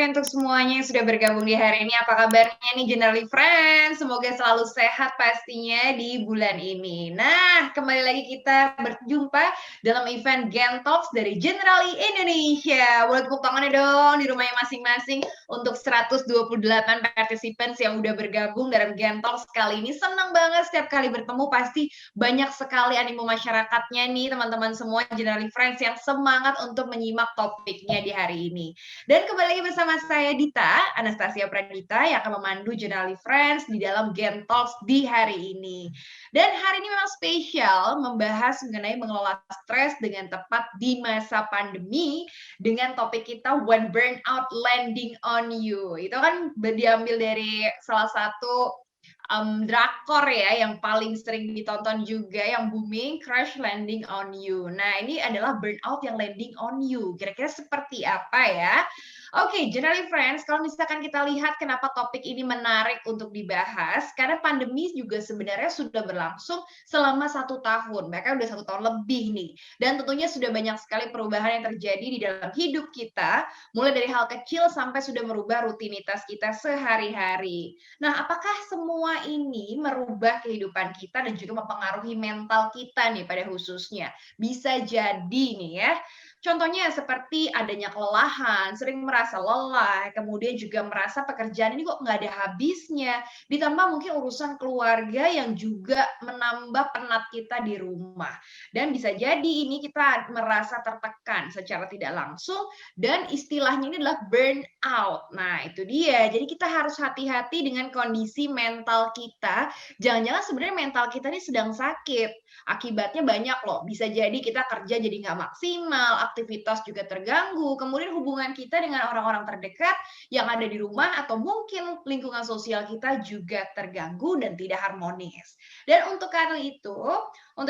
untuk semuanya yang sudah bergabung di hari ini. Apa kabarnya nih Generali Friends? Semoga selalu sehat pastinya di bulan ini. Nah, kembali lagi kita berjumpa dalam event Gen Talks dari Generali Indonesia. Boleh tepuk tangannya dong di rumahnya masing-masing untuk 128 participants yang udah bergabung dalam Gen Talks kali ini. Senang banget setiap kali bertemu, pasti banyak sekali animo masyarakatnya nih teman-teman semua Generali Friends yang semangat untuk menyimak topiknya di hari ini. Dan kembali lagi bersama saya Dita, Anastasia Pradita yang akan memandu Generali Friends di dalam Gen Talks di hari ini. Dan hari ini memang spesial membahas mengenai mengelola stres dengan tepat di masa pandemi dengan topik kita When Burnout Landing on You. Itu kan diambil dari salah satu drakor ya yang paling sering ditonton juga yang booming, Crash Landing on You. Nah, ini adalah burnout yang landing on you. Kira-kira seperti apa ya? Oke, Generally Friends, kalau misalkan kita lihat kenapa topik ini menarik untuk dibahas, karena pandemi juga sebenarnya sudah berlangsung selama 1 tahun, bahkan udah 1 tahun lebih nih. Dan tentunya sudah banyak sekali perubahan yang terjadi di dalam hidup kita, mulai dari hal kecil sampai sudah merubah rutinitas kita sehari-hari. Nah, apakah semua ini merubah kehidupan kita dan juga mempengaruhi mental kita nih pada khususnya? Bisa jadi nih ya, contohnya seperti adanya kelelahan, sering merasa lelah, kemudian juga merasa pekerjaan ini kok nggak ada habisnya, ditambah mungkin urusan keluarga yang juga menambah penat kita di rumah. Dan bisa jadi ini kita merasa tertekan secara tidak langsung dan istilahnya ini adalah burnout. Nah, itu dia. Jadi kita harus hati-hati dengan kondisi mental kita. Jangan-jangan sebenarnya mental kita ini sedang sakit. Akibatnya banyak loh. Bisa jadi kita kerja jadi nggak maksimal, aktivitas juga terganggu, kemudian hubungan kita dengan orang-orang terdekat yang ada di rumah atau mungkin lingkungan sosial kita juga terganggu dan tidak harmonis. Dan untuk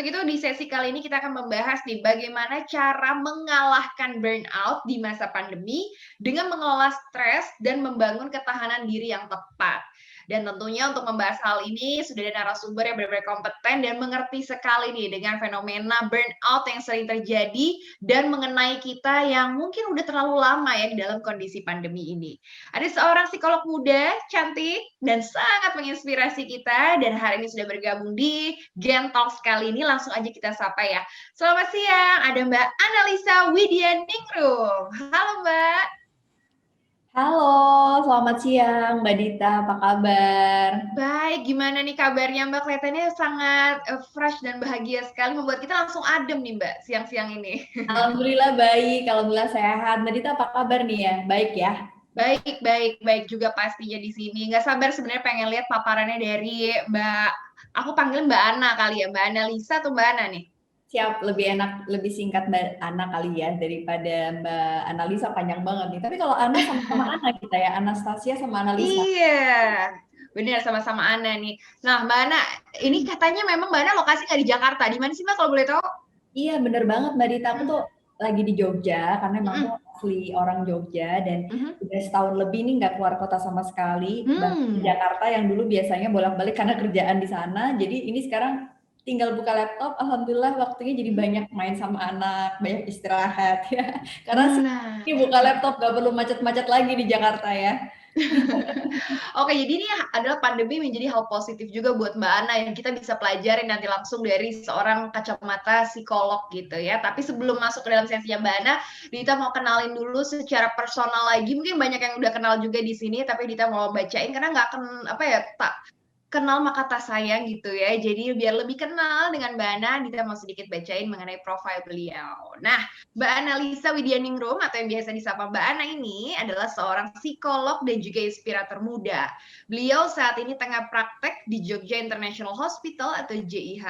itu di sesi kali ini kita akan membahas nih bagaimana cara mengalahkan burnout di masa pandemi dengan mengelola stres dan membangun ketahanan diri yang tepat. Dan tentunya untuk membahas hal ini sudah ada narasumber yang benar-benar kompeten dan mengerti sekali nih dengan fenomena burnout yang sering terjadi dan mengenai kita yang mungkin udah terlalu lama ya di dalam kondisi pandemi ini. Ada seorang psikolog muda, cantik, dan sangat menginspirasi kita dan hari ini sudah bergabung di Gen Talks kali ini. Langsung aja kita sapa ya. Selamat siang, ada Mbak Analisa Widianingrum. Halo Mbak. Halo, selamat siang Mbak Dita, apa kabar? Baik, gimana nih kabarnya Mbak? Kelihatannya sangat fresh dan bahagia sekali, membuat kita langsung adem nih Mbak, siang-siang ini. Alhamdulillah baik, alhamdulillah sehat. Mbak Dita apa kabar nih ya? Baik ya? Baik, baik, baik juga pastinya di sini. Nggak sabar sebenarnya pengen lihat paparannya dari Mbak, aku panggil Mbak Ana kali ya, Mbak Analisa atau Mbak Ana nih? Siap, lebih enak, lebih singkat Mbak Ana kali ya, daripada Mbak Analisa panjang banget nih. Tapi kalau Ana sama-sama Ana kita ya, Anastasia sama Analisa. Iya, benar sama-sama Ana nih. Nah Mbak Ana, ini katanya memang Mbak Ana lokasi nggak di Jakarta, di mana sih Mbak kalau boleh tahu? Iya, bener banget Mbak Dita, aku tuh lagi di Jogja, karena emang aku Mhm, asli orang Jogja, dan mhm. udah setahun lebih nih nggak keluar kota sama sekali. Bahkan di Hmm. Jakarta yang dulu biasanya bolak-balik karena kerjaan di sana, jadi ini sekarang tinggal buka laptop, alhamdulillah waktunya jadi Mhm. banyak main sama anak, banyak istirahat ya. Karena Nah. ini buka laptop nggak perlu macet-macet lagi di Jakarta ya. Oke, jadi ini adalah pandemi menjadi hal positif juga buat Mbak Ana yang kita bisa pelajari nanti langsung dari seorang kacamata psikolog gitu ya. Tapi sebelum masuk ke dalam sesinya Mbak Ana, Dita mau kenalin dulu secara personal lagi. Mungkin banyak yang udah kenal juga di sini, tapi Dita mau bacain karena nggak apa ya, tak kenal maka tak sayang gitu ya. Jadi biar lebih kenal dengan Mbak Ana, Dita mau sedikit bacain mengenai profil beliau. Nah, Mbak Analisa Widianingrum atau yang biasa disapa Mbak Ana ini adalah seorang psikolog dan juga inspirator muda. Beliau saat ini tengah praktek di Jogja International Hospital atau JIH.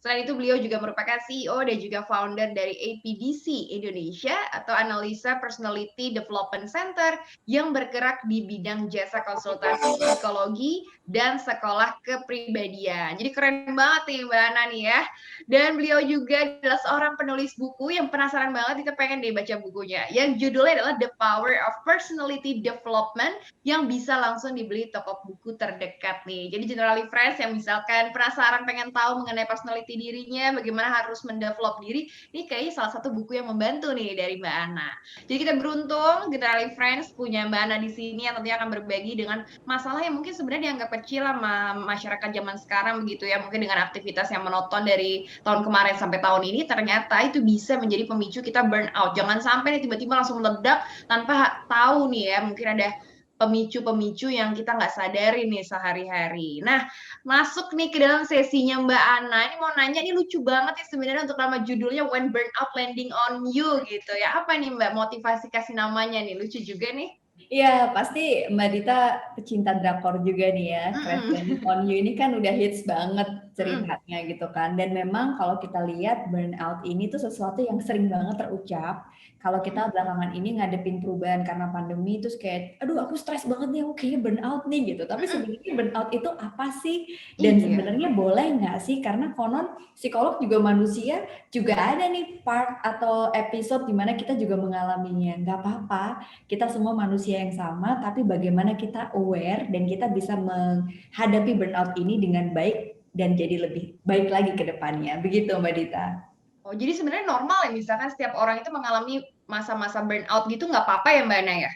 Selain itu, beliau juga merupakan CEO dan juga founder dari APDC Indonesia atau Analisa Personality Development Center yang bergerak di bidang jasa konsultasi psikologi dan sekolah kepribadian. Jadi keren banget nih Mbak Ana nih ya. Dan beliau juga adalah seorang penulis buku yang penasaran banget kita pengen deh baca bukunya. Yang judulnya adalah The Power of Personality Development yang bisa langsung dibeli toko buku terdekat nih. Jadi Generally Friends yang misalkan penasaran pengen tahu mengenai personality menjati dirinya, bagaimana harus mendevelop diri. Ini kayaknya salah satu buku yang membantu nih dari Mbak Ana. Jadi kita beruntung Generali Friends punya Mbak Ana di sini yang tentunya akan berbagi dengan masalah yang mungkin sebenarnya dianggap kecil sama masyarakat zaman sekarang begitu ya. Mungkin dengan aktivitas yang monoton dari tahun kemarin sampai tahun ini ternyata itu bisa menjadi pemicu kita burn out. Jangan sampai nih tiba-tiba langsung meledak tanpa tahu nih ya, mungkin ada pemicu-pemicu yang kita nggak sadari nih sehari-hari. Nah, masuk nih ke dalam sesinya Mbak Ana. Ini mau nanya, ini lucu banget ya sebenarnya untuk nama judulnya When Burnout Landing on You gitu ya. Apa nih Mbak motivasi kasih namanya nih? Lucu juga nih. Iya, pasti Mbak Dita pecinta drakor juga nih ya. Crash Landing on You ini kan udah hits banget ceritanya gitu kan. Dan memang kalau kita lihat burnout ini tuh sesuatu yang sering banget terucap. Kalau kita belakangan ini ngadepin perubahan karena pandemi, terus kayak, aduh aku stres banget nih, aku kayaknya burnout nih gitu. Tapi sebenarnya burnout itu apa sih? Dan sebenarnya boleh nggak sih? Karena konon psikolog juga manusia, juga ada nih part atau episode dimana kita juga mengalaminya. Nggak apa-apa, kita semua manusia yang sama, tapi bagaimana kita aware dan kita bisa menghadapi burnout ini dengan baik dan jadi lebih baik lagi ke depannya. Begitu Mbak Dita. Oh, jadi sebenarnya normal ya misalkan setiap orang itu mengalami masa-masa burnout gitu nggak apa-apa ya Mbak Ana ya?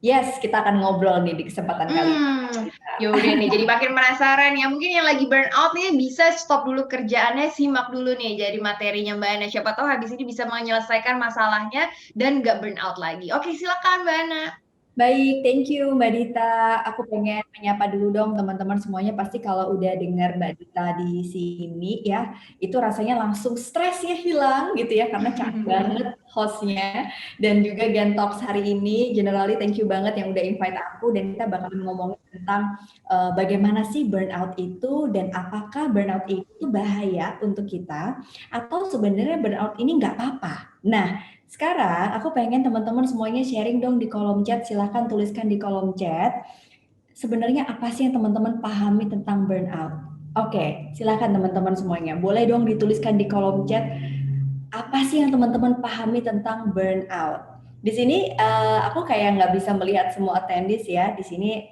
Yes, kita akan ngobrol nih di kesempatan kali ini. Yaudah nih, jadi makin penasaran ya. Mungkin yang lagi burnout nih bisa stop dulu kerjaannya, simak dulu nih jadi materinya Mbak Ana. Siapa tahu habis ini bisa menyelesaikan masalahnya dan nggak burnout lagi. Oke, silakan Mbak Ana. Baik, thank you Mbak Dita. Aku pengen menyapa dulu dong teman-teman semuanya. Pasti kalau udah dengar Mbak Dita di sini ya, itu rasanya langsung stresnya hilang gitu ya, karena capek banget hostnya. Dan juga Gentox hari ini, Generali thank you banget yang udah invite aku. Dan kita bakal ngomongin tentang bagaimana sih burnout itu dan apakah burnout itu bahaya untuk kita atau sebenarnya burnout ini nggak apa-apa. Nah, sekarang aku pengen teman-teman semuanya sharing dong di kolom chat. Silahkan tuliskan di kolom chat. Sebenarnya apa sih yang teman-teman pahami tentang burnout? Oke, silahkan teman-teman semuanya. Boleh dong dituliskan di kolom chat. Apa sih yang teman-teman pahami tentang burnout? Di sini aku kayak nggak bisa melihat semua attendees ya. Di sini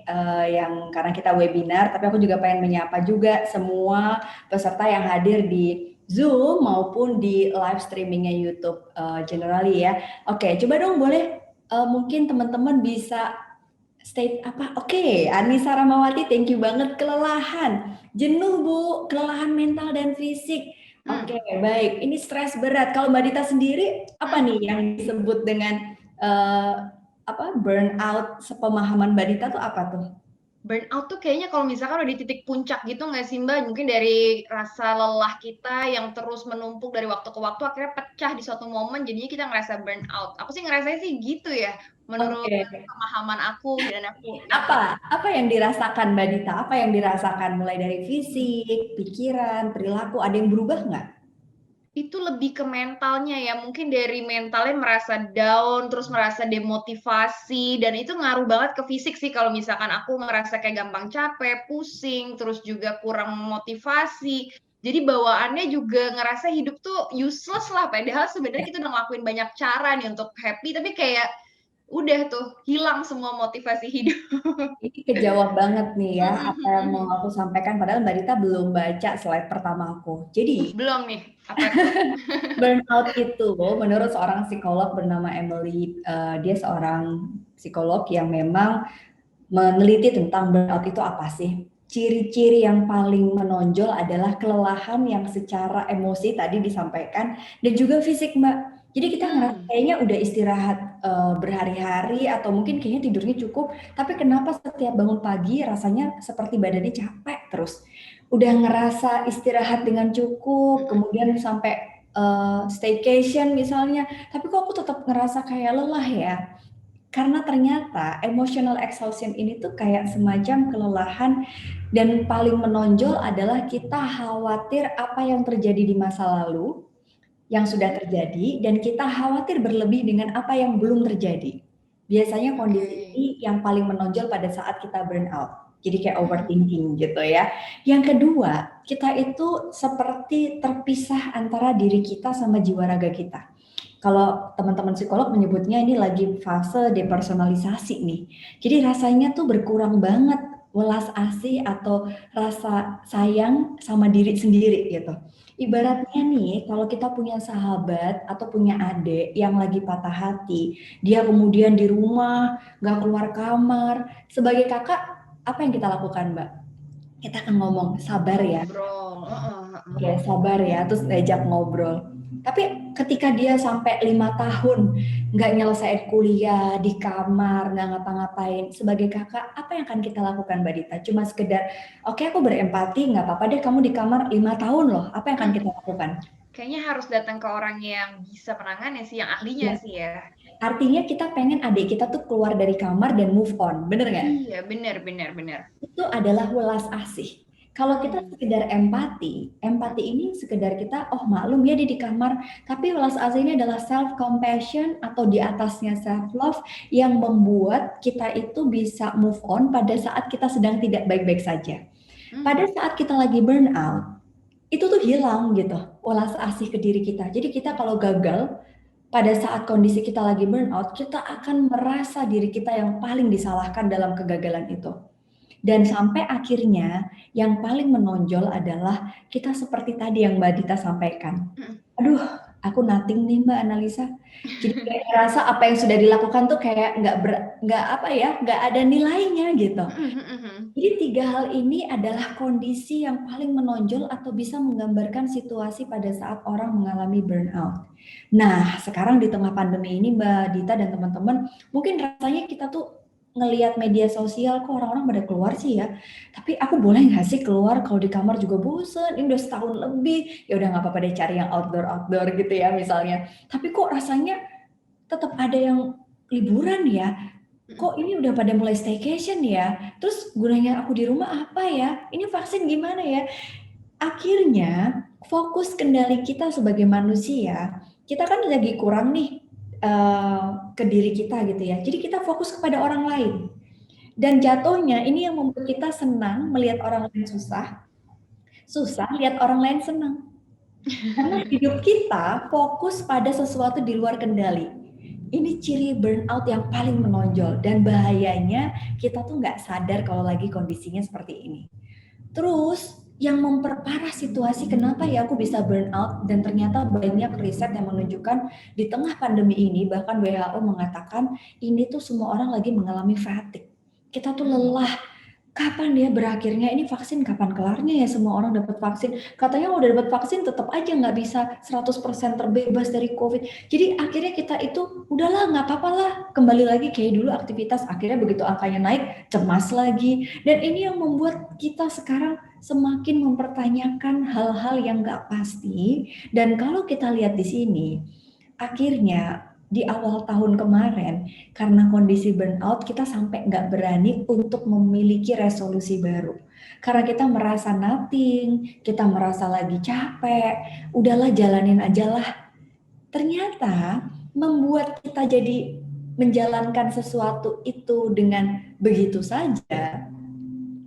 yang karena kita webinar, tapi aku juga pengen menyapa juga semua peserta yang hadir di Zoom maupun di live streamingnya YouTube Generali ya. Oke, coba dong boleh mungkin teman-teman bisa state apa? Oke, Anissa Ramawati, thank you banget. Kelelahan, jenuh Bu, kelelahan mental dan fisik. Oke, baik. Ini stres berat. Kalau Mbak Dita sendiri, apa nih yang disebut dengan burnout? Sepemahaman Mbak Dita tuh apa tuh? Burnout tuh kayaknya kalau misalkan udah di titik puncak gitu nggak sih Mbak? Mungkin dari rasa lelah kita yang terus menumpuk dari waktu ke waktu akhirnya pecah di suatu momen jadinya kita ngerasa burnout. Aku sih ngerasanya sih gitu ya menurut pemahaman aku dan aku. Apa yang dirasakan Mbak Dita? Apa yang dirasakan mulai dari fisik, pikiran, perilaku? Ada yang berubah nggak? Itu lebih ke mentalnya ya, mungkin dari mentalnya merasa down, terus merasa demotivasi, dan itu ngaruh banget ke fisik sih kalau misalkan aku merasa kayak gampang capek, pusing, terus juga kurang motivasi. Jadi bawaannya juga ngerasa hidup tuh useless lah, padahal sebenarnya kita udah ngelakuin banyak cara nih untuk happy, tapi kayak udah tuh hilang semua motivasi hidup. Ini kejawab banget nih ya apa yang mau aku sampaikan, padahal Mbak Dita belum baca slide pertama aku. Jadi belum nih. Apa burnout itu menurut seorang psikolog bernama Emily, dia seorang psikolog yang memang meneliti tentang burnout itu apa sih. Ciri-ciri yang paling menonjol adalah kelelahan yang secara emosi tadi disampaikan dan juga fisik Mbak. Jadi kita ngerasa kayaknya udah istirahat berhari-hari atau mungkin kayaknya tidurnya cukup, tapi kenapa setiap bangun pagi rasanya seperti badannya capek terus. Udah ngerasa istirahat dengan cukup, kemudian sampai staycation misalnya, tapi kok aku tetap ngerasa kayak lelah ya. Karena ternyata emotional exhaustion ini tuh kayak semacam kelelahan dan paling menonjol adalah kita khawatir apa yang terjadi di masa lalu yang sudah terjadi dan kita khawatir berlebih dengan apa yang belum terjadi. Biasanya kondisi ini yang paling menonjol pada saat kita burnout. Jadi kayak overthinking gitu ya. Yang kedua, kita itu seperti terpisah antara diri kita sama jiwa raga kita. Kalau teman-teman psikolog menyebutnya ini lagi fase depersonalisasi nih. Jadi rasanya tuh berkurang banget welas asih atau rasa sayang sama diri sendiri gitu. Ibaratnya nih, kalau kita punya sahabat atau punya adik yang lagi patah hati, dia kemudian di rumah, nggak keluar kamar, sebagai kakak, apa yang kita lakukan, Mbak? Kita akan ngomong, sabar ya, Ngobrol, oke, sabar ya, terus diajak ngobrol. Tapi ketika dia sampai 5 tahun nggak nyelesain kuliah, di kamar, nggak ngapa-ngapain, sebagai kakak, apa yang akan kita lakukan, Mbak Dita? Cuma sekedar, oke aku berempati, nggak apa-apa deh kamu di kamar 5 tahun loh, apa yang akan kita lakukan? Kayaknya harus datang ke orang yang bisa menangannya sih, yang ahlinya Ya, sih ya. artinya kita pengen adik kita tuh keluar dari kamar dan move on, bener nggak? Iya, benar benar benar. Itu adalah welas asih. Kalau kita Hmm. sekedar empati, empati ini sekedar kita, oh maklum ya dia di kamar, tapi welas asih ini adalah self compassion atau di atasnya self love yang membuat kita itu bisa move on pada saat kita sedang tidak baik-baik saja. Pada saat kita lagi burn out, itu tuh hilang gitu, welas asih ke diri kita. Jadi kita kalau gagal, pada saat kondisi kita lagi burn out, kita akan merasa diri kita yang paling disalahkan dalam kegagalan itu. Dan sampai akhirnya yang paling menonjol adalah kita seperti tadi yang Mbak Dita sampaikan. Aduh, aku nothing nih Mbak Analisa. Jadi kayak ngerasa apa yang sudah dilakukan tuh kayak nggak apa ya, nggak ada nilainya gitu. Jadi 3 hal ini adalah kondisi yang paling menonjol atau bisa menggambarkan situasi pada saat orang mengalami burnout. Nah, sekarang di tengah pandemi ini Mbak Dita dan teman-teman, mungkin rasanya kita tuh ngelihat media sosial kok orang-orang pada keluar sih ya. Tapi aku boleh nggak sih keluar kalau di kamar juga bosen, ini udah setahun lebih. Ya udah nggak apa-apa deh cari yang outdoor gitu ya misalnya. Tapi kok rasanya tetap ada yang liburan ya. Kok ini udah pada mulai staycation ya? Terus gunanya aku di rumah apa ya? Ini vaksin gimana ya? Akhirnya fokus kendali kita sebagai manusia, kita kan lagi kurang nih ke diri kita gitu ya. Jadi kita fokus kepada orang lain. Dan jatuhnya ini yang membuat kita senang melihat orang lain susah, susah lihat orang lain senang. Karena hidup kita fokus pada sesuatu di luar kendali. Ini ciri burnout yang paling menonjol dan bahayanya kita tuh nggak sadar kalau lagi kondisinya seperti ini. Terus yang memperparah situasi kenapa ya aku bisa burnout dan ternyata banyak riset yang menunjukkan di tengah pandemi ini bahkan WHO mengatakan ini tuh semua orang lagi mengalami fatigue. Kita tuh lelah. Kapan dia berakhirnya ini vaksin kapan kelarnya ya semua orang dapat vaksin. Katanya udah dapat vaksin tetap aja nggak bisa 100% terbebas dari COVID. Jadi akhirnya kita itu udahlah nggak apa-apa lah kembali lagi kayak dulu aktivitas. Akhirnya begitu angkanya naik cemas lagi. Dan ini yang membuat kita sekarang semakin mempertanyakan hal-hal yang nggak pasti. Dan kalau kita lihat di sini, akhirnya di awal tahun kemarin, karena kondisi burnout, kita sampai nggak berani untuk memiliki resolusi baru. Karena kita merasa nothing, kita merasa lagi capek, udahlah jalanin aja lah. Ternyata membuat kita jadi menjalankan sesuatu itu dengan begitu saja,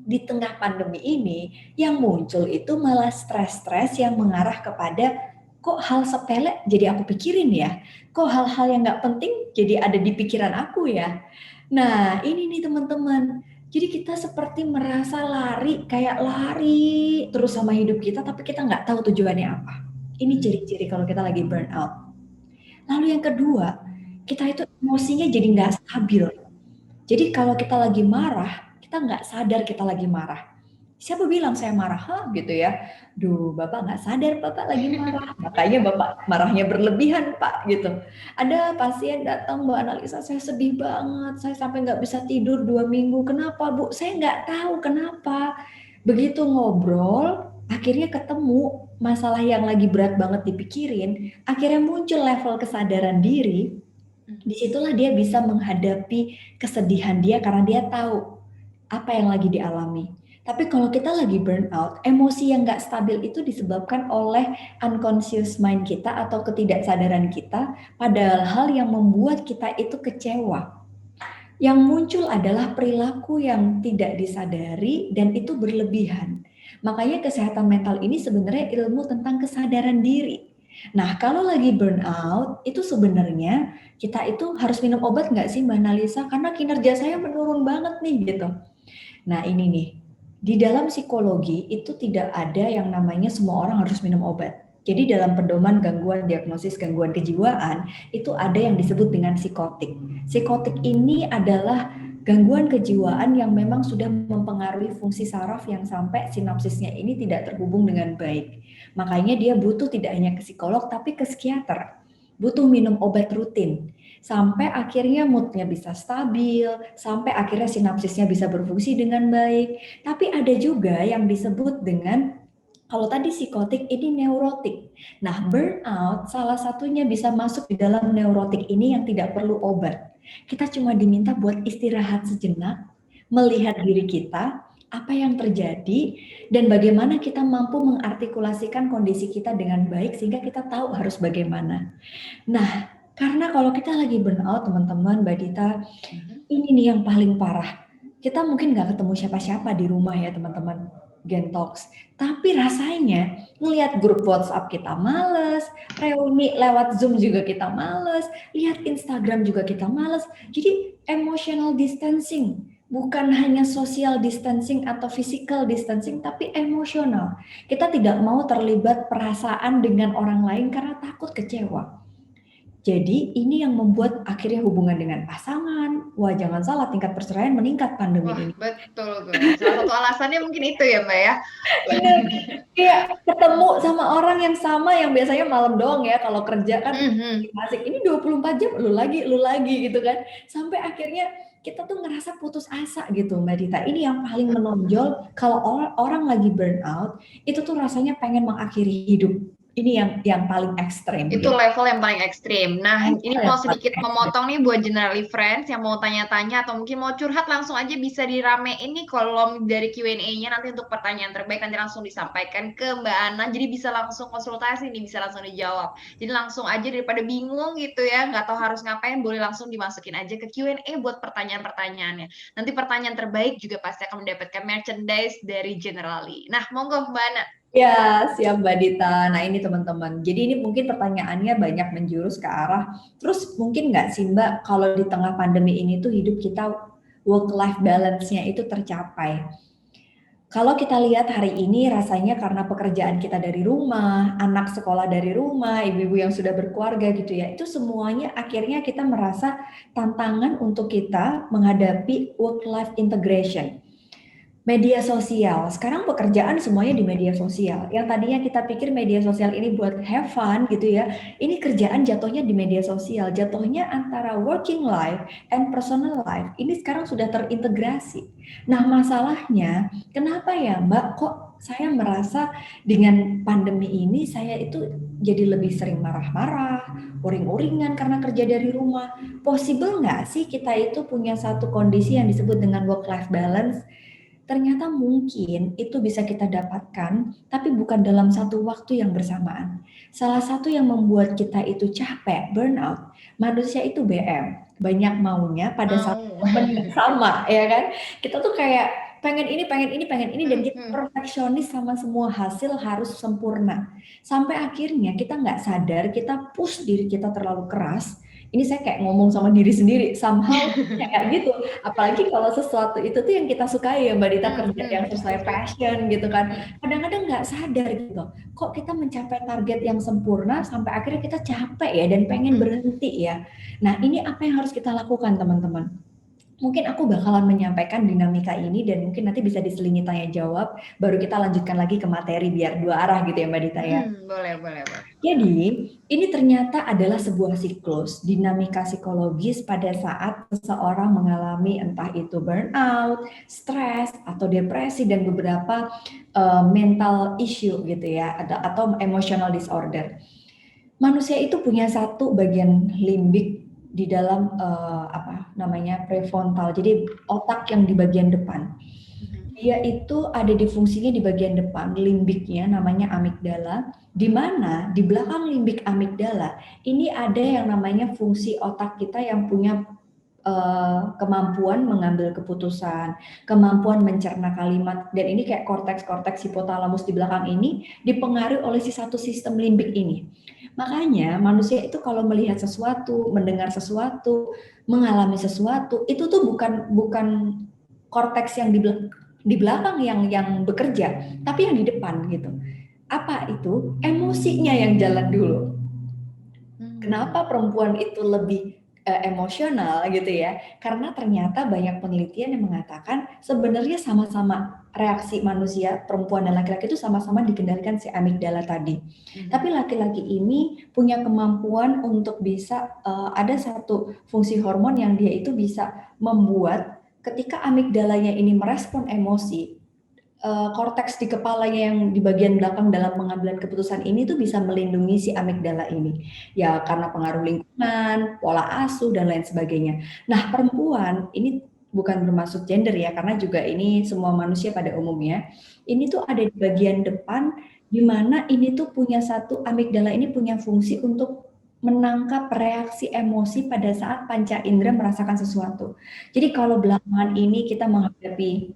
di tengah pandemi ini, yang muncul itu malah stres-stres yang mengarah kepada kok hal sepele jadi aku pikirin ya, kok hal-hal yang nggak penting jadi ada di pikiran aku ya. Nah ini nih teman-teman, jadi kita seperti merasa lari, kayak lari terus sama hidup kita tapi kita nggak tahu tujuannya apa. Ini ciri-ciri kalau kita lagi burnout. Lalu yang kedua, kita itu emosinya jadi nggak stabil. Jadi kalau kita lagi marah, kita nggak sadar kita lagi marah. Siapa bilang saya marah? Hah, gitu ya. Duh, Bapak nggak sadar Bapak lagi marah. Makanya Bapak marahnya berlebihan, Pak, gitu. Ada pasien datang, Mbak Analisa, saya sedih banget. Saya sampai nggak bisa tidur 2 minggu. Kenapa, Bu? Saya nggak tahu kenapa. Begitu ngobrol, akhirnya ketemu masalah yang lagi berat banget dipikirin. Akhirnya muncul level kesadaran diri. Disitulah dia bisa menghadapi kesedihan dia karena dia tahu apa yang lagi dialami. Tapi kalau kita lagi burnout, emosi yang nggak stabil itu disebabkan oleh unconscious mind kita atau ketidaksadaran kita pada hal yang membuat kita itu kecewa. Yang muncul adalah perilaku yang tidak disadari dan itu berlebihan. Makanya kesehatan mental ini sebenarnya ilmu tentang kesadaran diri. Nah, kalau lagi burnout, itu sebenarnya kita itu harus minum obat nggak sih Mbak Nalisa? Karena kinerja saya menurun banget nih gitu. Nah ini nih, di dalam psikologi itu tidak ada yang namanya semua orang harus minum obat. Jadi dalam pedoman gangguan diagnosis gangguan kejiwaan itu ada yang disebut dengan psikotik. Psikotik ini adalah gangguan kejiwaan yang memang sudah mempengaruhi fungsi saraf yang sampai sinapsisnya ini tidak terhubung dengan baik. Makanya dia butuh tidak hanya ke psikolog tapi ke psikiater. Butuh minum obat rutin sampai akhirnya moodnya bisa stabil, sampai akhirnya sinapsisnya bisa berfungsi dengan baik. Tapi ada juga yang disebut dengan kalau tadi psikotik ini neurotik. Nah, burnout salah satunya bisa masuk di dalam neurotik ini yang tidak perlu obat. Kita cuma diminta buat istirahat sejenak, melihat diri kita, apa yang terjadi, dan bagaimana kita mampu mengartikulasikan kondisi kita dengan baik sehingga kita tahu harus bagaimana. Nah, karena kalau kita lagi burnout, teman-teman, Mbak Dita, ini nih yang paling parah. Kita mungkin nggak ketemu siapa-siapa di rumah ya, teman-teman, Gentox. Tapi rasanya ngelihat grup WhatsApp kita males, reuni lewat Zoom juga kita males, lihat Instagram juga kita males. Jadi emotional distancing, bukan hanya social distancing atau physical distancing, tapi emosional. Kita tidak mau terlibat perasaan dengan orang lain karena takut kecewa. Jadi ini yang membuat akhirnya hubungan dengan pasangan, wah jangan salah tingkat perceraian meningkat pandemi Wah, ini. betul tuh. Salah satu alasannya mungkin itu ya, Mbak ya. Bener, kayak ketemu sama orang yang sama yang biasanya malam doang ya kalau kerja kan Mhm. asik. Ini 24 jam lu lagi gitu kan. Sampai akhirnya kita tuh ngerasa putus asa gitu Mbak Dita. Ini yang paling menonjol kalau orang lagi burnout itu tuh rasanya pengen mengakhiri hidup. Ini yang paling ekstrem Itu gitu. level yang paling ekstrim. Nah, ini Level mau yang paling sedikit ekstrim. memotong nih buat Generali Friends yang mau tanya-tanya atau mungkin mau curhat langsung aja bisa diramein nih kolom dari Q&A-nya nanti untuk pertanyaan terbaik nanti langsung disampaikan ke Mbak Ana. Jadi bisa langsung konsultasi nih, bisa langsung dijawab. Jadi langsung aja daripada bingung gitu ya, nggak tahu harus ngapain, boleh langsung dimasukin aja ke Q&A buat pertanyaan-pertanyaannya. Nanti pertanyaan terbaik juga pasti akan mendapatkan merchandise dari Generali. Nah, monggo Mbak Ana. Ya, siap Mbak Dita. Nah ini teman-teman, jadi ini mungkin pertanyaannya banyak menjurus ke arah, terus mungkin nggak sih Mbak, kalau di tengah pandemi ini tuh hidup kita work-life balance-nya itu tercapai. Kalau kita lihat hari ini rasanya karena pekerjaan kita dari rumah, anak sekolah dari rumah, ibu-ibu yang sudah berkeluarga gitu ya, itu semuanya akhirnya kita merasa tantangan untuk kita menghadapi work-life integration. Media sosial, sekarang pekerjaan semuanya di media sosial. Yang tadinya kita pikir media sosial ini buat have fun gitu ya, ini kerjaan jatuhnya di media sosial. Jatuhnya antara working life and personal life, ini sekarang sudah terintegrasi. Nah masalahnya, kenapa ya Mbak kok saya merasa dengan pandemi ini saya itu jadi lebih sering marah-marah, uring-uringan karena kerja dari rumah. Possible nggak sih kita itu punya satu kondisi yang disebut dengan work-life balance? Ternyata mungkin itu bisa kita dapatkan, tapi bukan dalam satu waktu yang bersamaan. Salah satu yang membuat kita itu capek, burnout, manusia itu BM, banyak maunya pada satu Mau. momen yang sama, ya kan? Kita tuh kayak pengen ini, pengen ini, pengen ini, dan kita perfeksionis sama semua hasil harus sempurna. Sampai akhirnya kita nggak sadar, kita push diri kita terlalu keras. Ini saya kayak ngomong sama diri sendiri, somehow kayak gitu. Apalagi kalau sesuatu itu tuh yang kita sukai ya Mbak Dita, kerja yang sesuai Betul. passion gitu kan. Kadang-kadang nggak sadar gitu. Kok kita mencapai target yang sempurna sampai akhirnya kita capek ya dan pengen berhenti ya. Nah ini apa yang harus kita lakukan teman-teman? Mungkin aku bakalan menyampaikan dinamika ini dan mungkin nanti bisa diselingi tanya jawab, baru kita lanjutkan lagi ke materi biar dua arah gitu ya Mbak Dita ya. Boleh, boleh, boleh. Jadi, ini ternyata adalah sebuah siklus, dinamika psikologis pada saat seseorang mengalami entah itu burnout, stres, atau depresi, dan beberapa mental issue gitu ya, atau emotional disorder. Manusia itu punya satu bagian limbik di dalam apa namanya prefrontal, jadi otak yang di bagian depan. Dia itu ada di fungsinya di bagian depan, limbiknya namanya amigdala, di mana di belakang limbik amigdala ini ada yang namanya fungsi otak kita yang punya kemampuan mengambil keputusan, kemampuan mencerna kalimat, dan ini kayak korteks-korteks hipotalamus di belakang ini dipengaruhi oleh si satu sistem limbik ini. Makanya manusia itu kalau melihat sesuatu, mendengar sesuatu, mengalami sesuatu, itu tuh bukan korteks yang di belakang yang bekerja, tapi yang di depan gitu. Apa itu? Emosinya yang jalan dulu. Kenapa perempuan itu lebih emosional gitu ya? Karena ternyata banyak penelitian yang mengatakan sebenarnya sama-sama reaksi manusia perempuan dan laki-laki itu sama-sama dikendalikan si amigdala tadi. Tapi laki-laki ini punya kemampuan untuk bisa ada satu fungsi hormon yang dia itu bisa membuat ketika amigdalanya ini merespon emosi, korteks di kepalanya yang di bagian belakang dalam pengambilan keputusan ini tuh bisa melindungi si amigdala ini. Ya karena pengaruh lingkungan, pola asuh dan lain sebagainya. Nah, perempuan ini bukan bermaksud gender ya, karena juga ini semua manusia pada umumnya. Ini tuh ada di bagian depan di mana ini tuh punya satu amigdala ini punya fungsi untuk menangkap reaksi emosi pada saat panca indera merasakan sesuatu. Jadi kalau belakangan ini kita menghadapi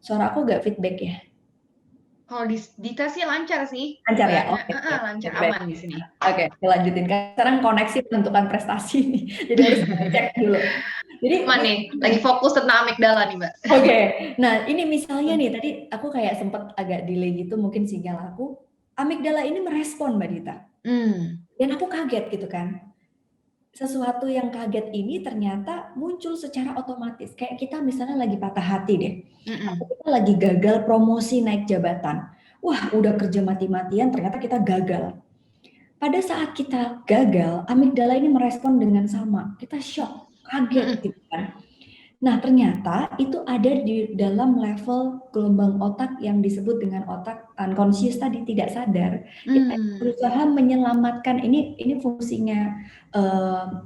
suara aku nggak feedback ya? Kalau di Dita sih lancar sih. Lancar ya? Mbaknya. Oke. Lancar, Baik. aman di sini. Oke, lanjutin. Sekarang koneksi menentukan prestasi nih. Jadi harus cek dulu. Jadi Aman nih, lagi fokus tentang amigdala nih, Mbak. Oke. Nah, ini misalnya nih, tadi aku kayak sempat agak delay gitu, mungkin sinyal aku. Amigdala ini merespon, Mbak Dita. Dan aku kaget gitu kan. Sesuatu yang kaget ini ternyata muncul secara otomatis. Kayak kita misalnya lagi patah hati deh. Atau kita lagi gagal promosi naik jabatan. Wah, udah kerja mati-matian, ternyata kita gagal. Pada saat kita gagal, amigdala ini merespon dengan sama. Kita shock, kaget gitu kan. Nah, ternyata itu ada di dalam level gelombang otak yang disebut dengan otak unconscious tadi, tidak sadar. Kita berusaha menyelamatkan, ini fungsinya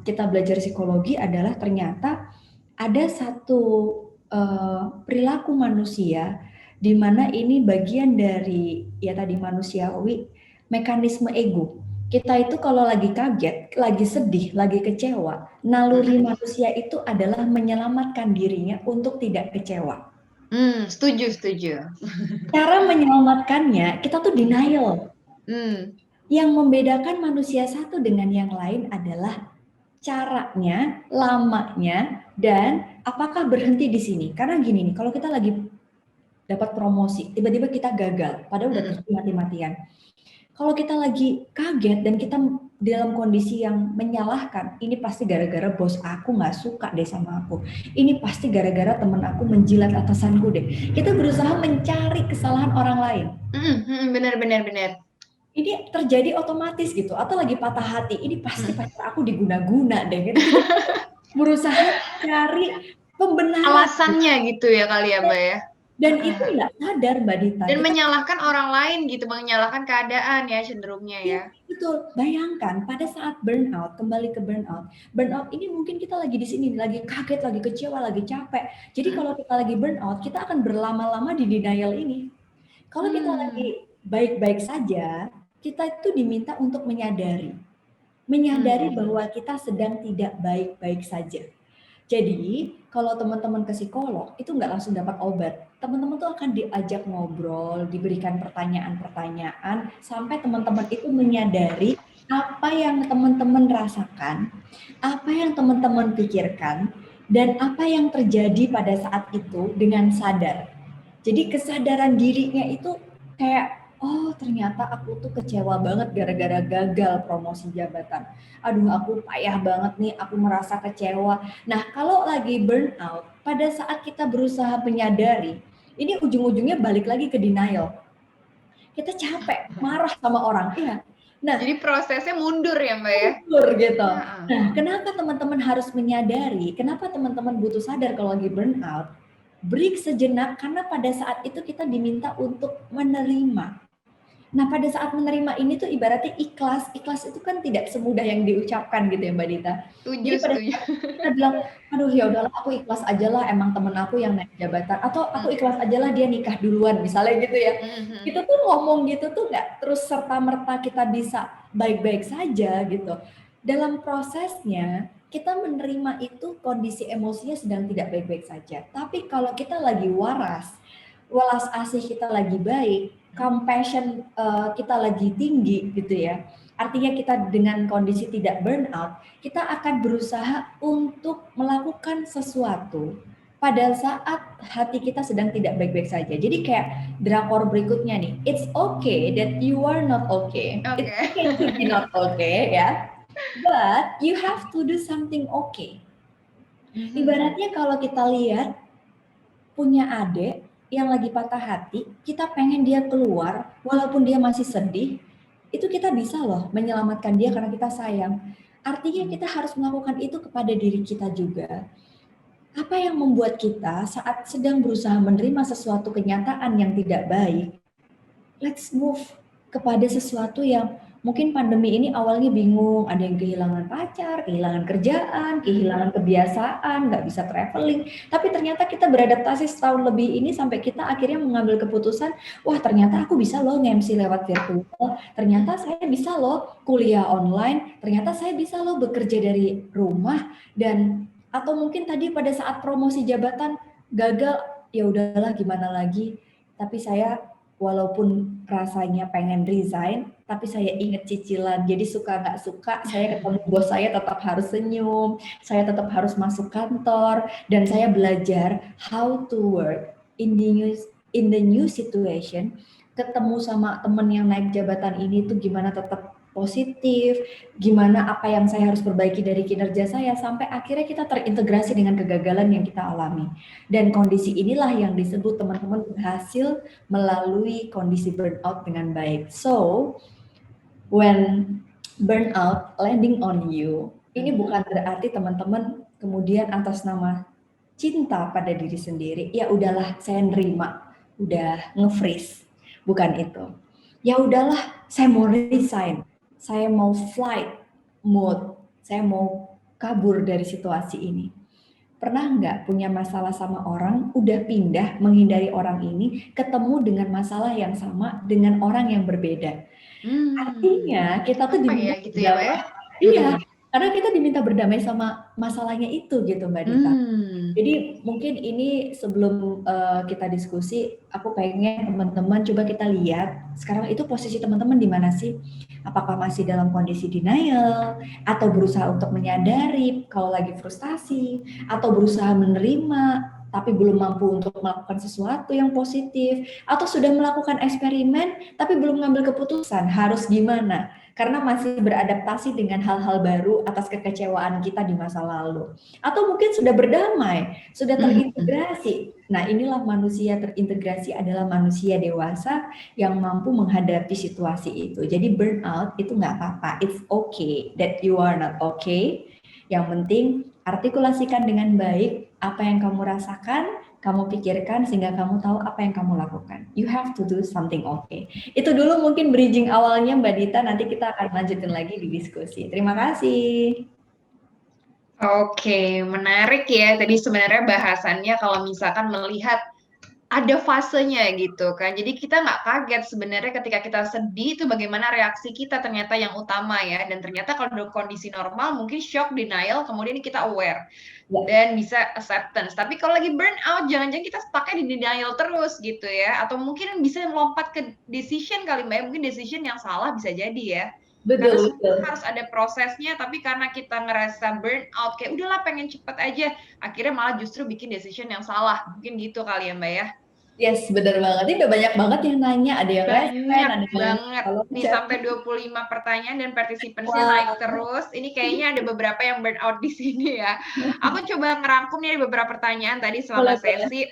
kita belajar psikologi adalah ternyata ada satu perilaku manusia di mana ini bagian dari ya tadi manusiawi, mekanisme ego. Kita itu kalau lagi kaget, lagi sedih, lagi kecewa, naluri manusia itu adalah menyelamatkan dirinya untuk tidak kecewa. Setuju. Cara menyelamatkannya, kita tuh denial. Yang membedakan manusia satu dengan yang lain adalah caranya, lamanya, dan apakah berhenti di sini. Karena gini nih, kalau kita lagi dapat promosi, tiba-tiba kita gagal, padahal udah kerja mati-matian. Kalau kita lagi kaget dan kita dalam kondisi yang menyalahkan, ini pasti gara-gara bos aku nggak suka deh sama aku. Ini pasti gara-gara temen aku menjilat atasanku deh. Kita berusaha mencari kesalahan orang lain. Benar. Ini terjadi otomatis gitu. Atau lagi patah hati, ini pasti pacar aku diguna-guna deh. Gitu. Berusaha cari pembenaran. Alasannya gitu ya kali ya Mbak ya. Dan itu nggak sadar Mbak Dita. Dan menyalahkan orang lain gitu, menyalahkan keadaan ya cenderungnya ya. Betul, bayangkan pada saat burnout, kembali ke burnout ini mungkin kita lagi di sini, lagi kaget, lagi kecewa, lagi capek. Jadi kalau kita lagi burnout, kita akan berlama-lama di denial ini. Kalau kita lagi baik-baik saja, kita itu diminta untuk menyadari bahwa kita sedang tidak baik-baik saja. Jadi, kalau teman-teman ke psikolog, itu nggak langsung dapat obat. Teman-teman tuh akan diajak ngobrol, diberikan pertanyaan-pertanyaan, sampai teman-teman itu menyadari apa yang teman-teman rasakan, apa yang teman-teman pikirkan, dan apa yang terjadi pada saat itu dengan sadar. Jadi kesadaran dirinya itu kayak, oh ternyata aku tuh kecewa banget gara-gara gagal promosi jabatan. Aduh aku payah banget nih, aku merasa kecewa. Nah kalau lagi burnout, pada saat kita berusaha menyadari, ini ujung-ujungnya balik lagi ke denial. Kita capek, marah sama orang. Iya. Nah, jadi prosesnya mundur ya Mbak ya? Mundur gitu. Nah kenapa teman-teman harus menyadari, kenapa teman-teman butuh sadar kalau lagi burnout? Break sejenak, karena pada saat itu kita diminta untuk menerima. Nah pada saat menerima ini tuh ibaratnya ikhlas itu kan tidak semudah yang diucapkan gitu ya Mbak Dita. Jadi pada saat kita bilang, aduh ya udahlah aku ikhlas aja lah, emang temen aku yang naik jabatan, atau aku ikhlas aja lah dia nikah duluan misalnya gitu ya. Kita tuh ngomong gitu tuh nggak terus serta-merta kita bisa baik-baik saja gitu. Dalam prosesnya kita menerima itu kondisi emosinya sedang tidak baik-baik saja. Tapi kalau kita lagi waras, welas asih kita lagi baik, compassion kita lagi tinggi gitu ya. Artinya kita dengan kondisi tidak burnout, kita akan berusaha untuk melakukan sesuatu pada saat hati kita sedang tidak baik-baik saja. Jadi kayak drakor berikutnya nih, it's okay that you are not okay. It's Oke. okay to be not okay ya. But you have to do something okay. Ibaratnya kalau kita lihat punya adik yang lagi patah hati, kita pengen dia keluar walaupun dia masih sedih, itu kita bisa loh menyelamatkan dia karena kita sayang. Artinya kita harus melakukan itu kepada diri kita juga. Apa yang membuat kita saat sedang berusaha menerima sesuatu kenyataan yang tidak baik, let's move kepada sesuatu yang mungkin pandemi ini awalnya bingung, ada yang kehilangan pacar, kehilangan kerjaan, kehilangan kebiasaan, nggak bisa traveling, tapi ternyata kita beradaptasi setahun lebih ini sampai kita akhirnya mengambil keputusan, wah ternyata aku bisa loh nge-MC lewat virtual, ternyata saya bisa loh kuliah online, ternyata saya bisa loh bekerja dari rumah, dan atau mungkin tadi pada saat promosi jabatan gagal, ya udahlah gimana lagi, tapi saya walaupun rasanya pengen resign, tapi saya inget cicilan, jadi suka nggak suka, saya ketemu bos saya tetap harus senyum, saya tetap harus masuk kantor, dan saya belajar how to work in the new situation, ketemu sama temen yang naik jabatan ini tuh gimana tetap positif, gimana apa yang saya harus perbaiki dari kinerja saya, sampai akhirnya kita terintegrasi dengan kegagalan yang kita alami. Dan kondisi inilah yang disebut teman-teman berhasil melalui kondisi burnout dengan baik. So, when burnout landing on you, ini bukan berarti teman-teman kemudian atas nama cinta pada diri sendiri, ya udahlah saya nerima, udah nge-freeze. Bukan itu. Ya udahlah, saya mau resign, saya mau flight mode, saya mau kabur dari situasi ini. Pernah nggak punya masalah sama orang, udah pindah menghindari orang ini, ketemu dengan masalah yang sama dengan orang yang berbeda. Artinya kita tuh diminta gitu ya, Mbak ya? Iya, karena kita diminta berdamai sama masalahnya itu gitu Mbak Dita. Jadi mungkin ini sebelum kita diskusi, aku pengen teman-teman coba kita lihat sekarang itu posisi teman-teman di mana sih? Apakah masih dalam kondisi denial, atau berusaha untuk menyadari kalau lagi frustasi, atau berusaha menerima tapi belum mampu untuk melakukan sesuatu yang positif, atau sudah melakukan eksperimen tapi belum mengambil keputusan harus gimana? Karena masih beradaptasi dengan hal-hal baru atas kekecewaan kita di masa lalu. Atau mungkin sudah berdamai, sudah terintegrasi. Nah, inilah manusia terintegrasi adalah manusia dewasa yang mampu menghadapi situasi itu. Jadi burnout itu nggak apa-apa. It's okay that you are not okay. Yang penting artikulasikan dengan baik apa yang kamu rasakan, kamu pikirkan sehingga kamu tahu apa yang kamu lakukan. You have to do something okay. Itu dulu mungkin bridging awalnya Mbak Dita, nanti kita akan lanjutin lagi di diskusi. Terima kasih. Oke, menarik ya. Tadi sebenarnya bahasannya kalau misalkan melihat ada fasenya gitu kan. Jadi kita nggak kaget sebenarnya ketika kita sedih itu bagaimana reaksi kita ternyata yang utama ya. Dan ternyata kalau dalam kondisi normal mungkin shock, denial, kemudian kita aware dan bisa acceptance. Tapi kalau lagi burnout, jangan-jangan kita stucknya di denial terus gitu ya. Atau mungkin bisa melompat ke decision kali Mbak ya. Mungkin decision yang salah bisa jadi ya. Karena semua harus ada prosesnya, tapi karena kita ngerasa burnout, kayak udahlah pengen cepet aja, akhirnya malah justru bikin decision yang salah. Mungkin gitu kali ya Mbak ya? Yes, bener banget. Ini udah banyak banget yang nanya, ada yang respon, ada yang banget. Nih sampai 25 pertanyaan dan participants-nya naik terus. Ini kayaknya ada beberapa yang burn out di sini ya. Aku coba ngerangkum nih ada beberapa pertanyaan tadi selama sesi.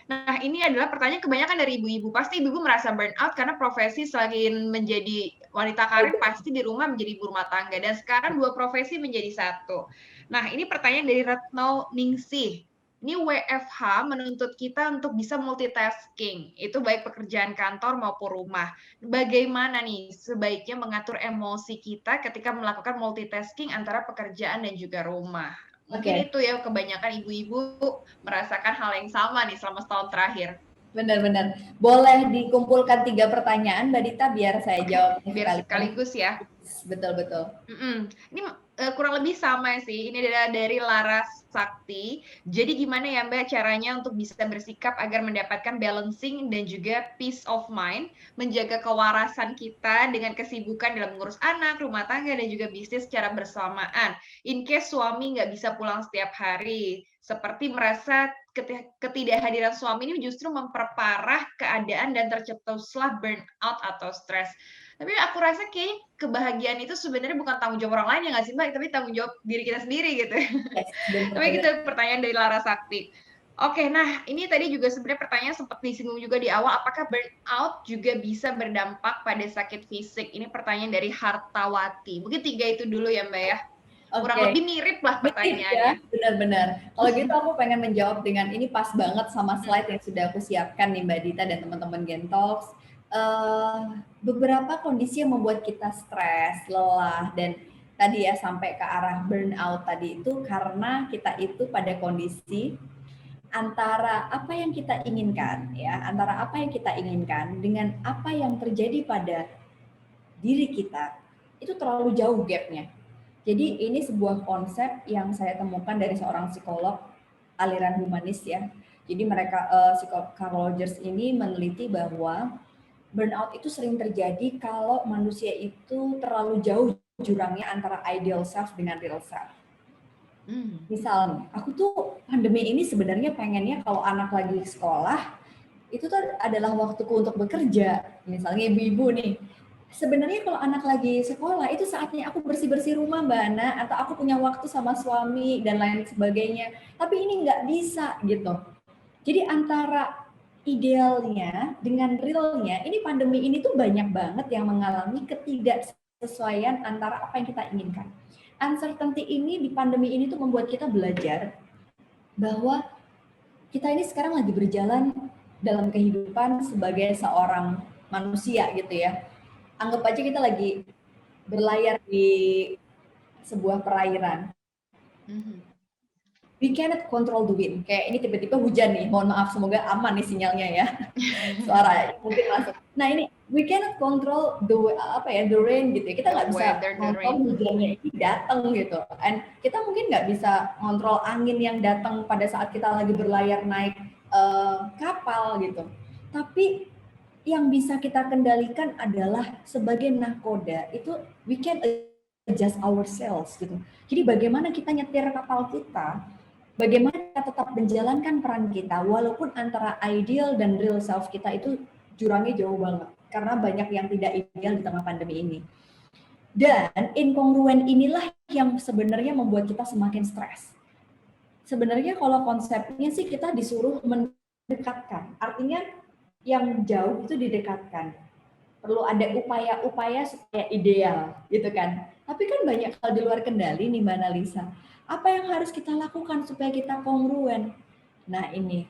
Nah, ini adalah pertanyaan kebanyakan dari ibu-ibu. Pasti ibu-ibu merasa burn out karena profesi selain menjadi wanita karir, pasti di rumah menjadi ibu rumah tangga. Dan sekarang dua profesi menjadi satu. Nah, ini pertanyaan dari Retno Ningsih. Ini WFH menuntut kita untuk bisa multitasking, itu baik pekerjaan kantor maupun rumah. Bagaimana nih sebaiknya mengatur emosi kita ketika melakukan multitasking antara pekerjaan dan juga rumah? Mungkin itu ya kebanyakan ibu-ibu merasakan hal yang sama nih selama setahun terakhir. Benar-benar. Boleh dikumpulkan 3 pertanyaan Mbak Dita biar saya jawab biar sekaligus ya. Betul-betul. Ini kurang lebih sama sih. Ini adalah dari Laras Sakti. Jadi gimana ya Mbak caranya untuk bisa bersikap agar mendapatkan balancing dan juga peace of mind, menjaga kewarasan kita dengan kesibukan dalam mengurus anak, rumah tangga, dan juga bisnis secara bersamaan. In case suami nggak bisa pulang setiap hari, seperti merasa ketidakhadiran suami ini justru memperparah keadaan dan tercetuslah burnout atau stres. Tapi aku rasa kayak kebahagiaan itu sebenarnya bukan tanggung jawab orang lain ya nggak sih Mbak, tapi tanggung jawab diri kita sendiri gitu. Yes, benar Tapi benar. gitu pertanyaan dari Lara Sakti. Oke, nah ini tadi juga sebenarnya pertanyaan sempat disinggung juga di awal, apakah burnout juga bisa berdampak pada sakit fisik? Ini pertanyaan dari Hartawati. Mungkin 3 itu dulu ya Mbak ya. Kurang Oke. lebih mirip lah Mirip ya, pertanyaannya. benar-benar. Kalau gitu aku pengen menjawab dengan ini pas banget sama slide yang sudah aku siapkan nih Mbak Dita dan teman-teman Gentalks. Beberapa kondisi yang membuat kita stres, lelah, dan tadi ya sampai ke arah burnout tadi itu karena kita itu pada kondisi antara apa yang kita inginkan ya, antara apa yang kita inginkan dengan apa yang terjadi pada diri kita itu terlalu jauh gapnya. Jadi ini sebuah konsep yang saya temukan dari seorang psikolog aliran humanis ya. Jadi mereka psychologers ini meneliti bahwa burnout itu sering terjadi kalau manusia itu terlalu jauh jurangnya antara ideal self dengan real self. Misal, aku tuh pandemi ini sebenarnya pengennya kalau anak lagi sekolah, itu tuh adalah waktuku untuk bekerja. Misalnya ibu-ibu nih, sebenarnya kalau anak lagi sekolah, itu saatnya aku bersih-bersih rumah Mbak Ana, atau aku punya waktu sama suami, dan lain sebagainya. Tapi ini nggak bisa gitu. Jadi antara idealnya dengan realnya, ini pandemi ini tuh banyak banget yang mengalami ketidaksesuaian antara apa yang kita inginkan. Uncertainty ini di pandemi ini tuh membuat kita belajar bahwa kita ini sekarang lagi berjalan dalam kehidupan sebagai seorang manusia gitu ya. Anggap aja kita lagi berlayar di sebuah perairan. We cannot control the wind. Kayak ini tiba-tiba hujan nih. Mohon maaf, semoga aman nih sinyalnya ya. Suara mungkin masuk. Nah ini we cannot control the rain gitu ya. Kita nggak bisa kontrol hujannya ini datang gitu. And kita mungkin nggak bisa kontrol angin yang datang pada saat kita lagi berlayar naik kapal gitu. Tapi yang bisa kita kendalikan adalah sebagai nahkoda itu we can adjust ourselves gitu. Jadi bagaimana kita nyetir kapal kita, bagaimana kita tetap menjalankan peran kita walaupun antara ideal dan real self kita itu jurangnya jauh banget karena banyak yang tidak ideal di tengah pandemi ini. Dan inkongruen inilah yang sebenarnya membuat kita semakin stres. Sebenarnya kalau konsepnya sih kita disuruh mendekatkan, artinya yang jauh itu didekatkan. Perlu ada upaya-upaya supaya ideal, gitu kan. Tapi kan banyak hal di luar kendali nih Mbak Analisa. Apa yang harus kita lakukan supaya kita kongruen? Nah ini.